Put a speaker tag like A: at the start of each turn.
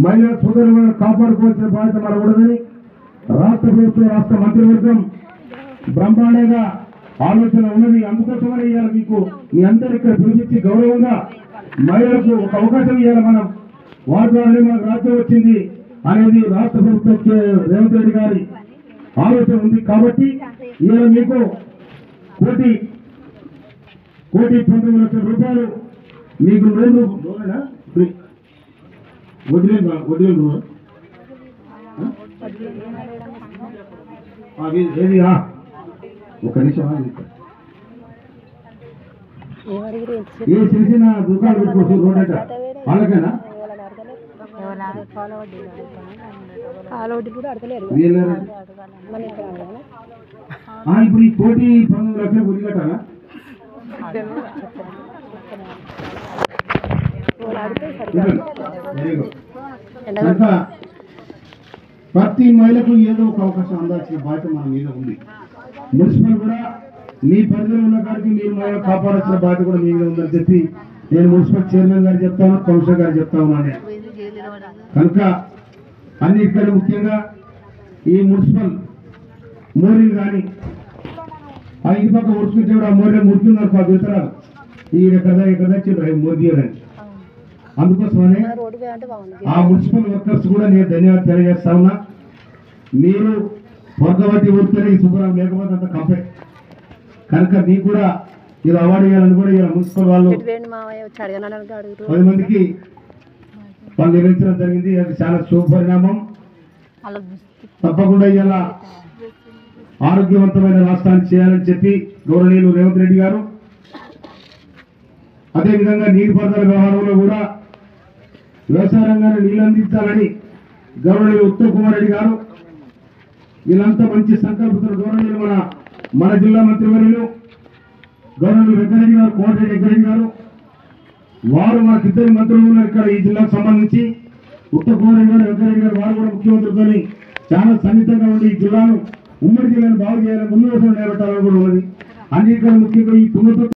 A: మహిళా సోదరులను కాపాడుకోవాల్సిన బాధ్యత మన ఉండదని రాష్ట్ర ప్రభుత్వం రాష్ట్ర మంత్రివర్గం బ్రహ్మాండంగా ఆలోచన ఉన్నది. అందుకోసమని ఇవాళ మీకు మీ అందరూ ఇక్కడ పిలిపించి గౌరవంగా మహిళలకు ఒక అవకాశం ఇవ్వాలి. మనం వారి ద్వారానే మనకు రాజ్యం వచ్చింది అనేది రాష్ట్ర ప్రభుత్వం రేవంత్ రెడ్డి గారి ఆలోచన ఉంది. కాబట్టి ఇవాళ మీకు కోటి 19 లక్షల రూపాయలు మీకు లోన్లు వదిలేదు ఏది ఒక నిమిషం ఏ చిన్న దుకాణం పెట్టుకోవచ్చు రోడ్ అంటే వాళ్ళకేనా ఇప్పుడు ఈ 1,19 లక్షలు వదిలి కట్టాలా? ప్రతి మహిళకు ఏదో ఒక అవకాశం అందాల్సిన బాధ్యత మన మీద ఉంది. మున్సిపల్ కూడా మీ పరిధిలో ఉన్న కాడికి మీరు మహిళ కాపాడాల్సిన బాధ్యత కూడా మీ మీద ఉందని చెప్పి నేను మున్సిపల్ చైర్మన్ గారు చెప్తాను, కౌన్సిలర్ గారు చెప్తా ఉన్నాను. కనుక అన్నిటికంటే ముఖ్యంగా ఈ మున్సిపల్ మోరీలు కానీ ఆ ఇంటి పక్క ఉడుచుకుంటే కూడా ఆ మోరీలో ముడుతున్నారు 10 విత్తనాలు ఈ ఎక్కడ తెచ్చి మోదీ అని. అందుకోసమనే ఆ మున్సిపల్ వర్కర్స్ కూడా నేను ధన్యవాదాలు తెలియజేస్తా ఉన్నా. మీరు వర్గవట్టి ఊరితేనే ఈ శుభ్రం లేకపోతే అంత కంప్లైంట్ కనుక మీకు కూడా ఇది అవార్డు ఇవ్వాలని కూడా ఇలా మున్సిపల్ వాళ్ళు 10 మందికి వాళ్ళు నిర్వహించడం జరిగింది. అది చాలా శుభపరిణామం. తప్పకుండా ఇలా ఆరోగ్యవంతమైన రాష్ట్రాన్ని చేయాలని చెప్పి గౌరవనీయులు రేవంత్ రెడ్డి గారు, అదేవిధంగా నీటిపారుదల వ్యవహారంలో కూడా వ్యవసాయ రంగాన్ని నీళ్ళు అందించాలని గౌరవనీయులు ఉత్తమ్ కుమార్ రెడ్డి గారు, వీళ్ళంతా మంచి సంకల్పంతో గౌరవనీయులు మన జిల్లా మంత్రివర్యులు గౌరవనీయులు వెంకరెడ్డి గారు, కోమటిరెడ్డి వెంకరెడ్డి గారు, వారు మనకి 2 మంత్రులు ఉన్నారు ఇక్కడ ఈ జిల్లాకు సంబంధించి. ఉత్తమ్ కుమార్ రెడ్డి గారు, వెంకరెడ్డి గారు, వారు కూడా ముఖ్యమంత్రితో చాలా సన్నిహితంగా ఉండి ఈ జిల్లాను ఉమ్మడి జిల్లాను బాగు చేయాలని ముందు నిలబెట్టాలని కూడా ఉన్నది. అన్నిటికన్నా ముఖ్యంగా ఈ తుంగతుర్తి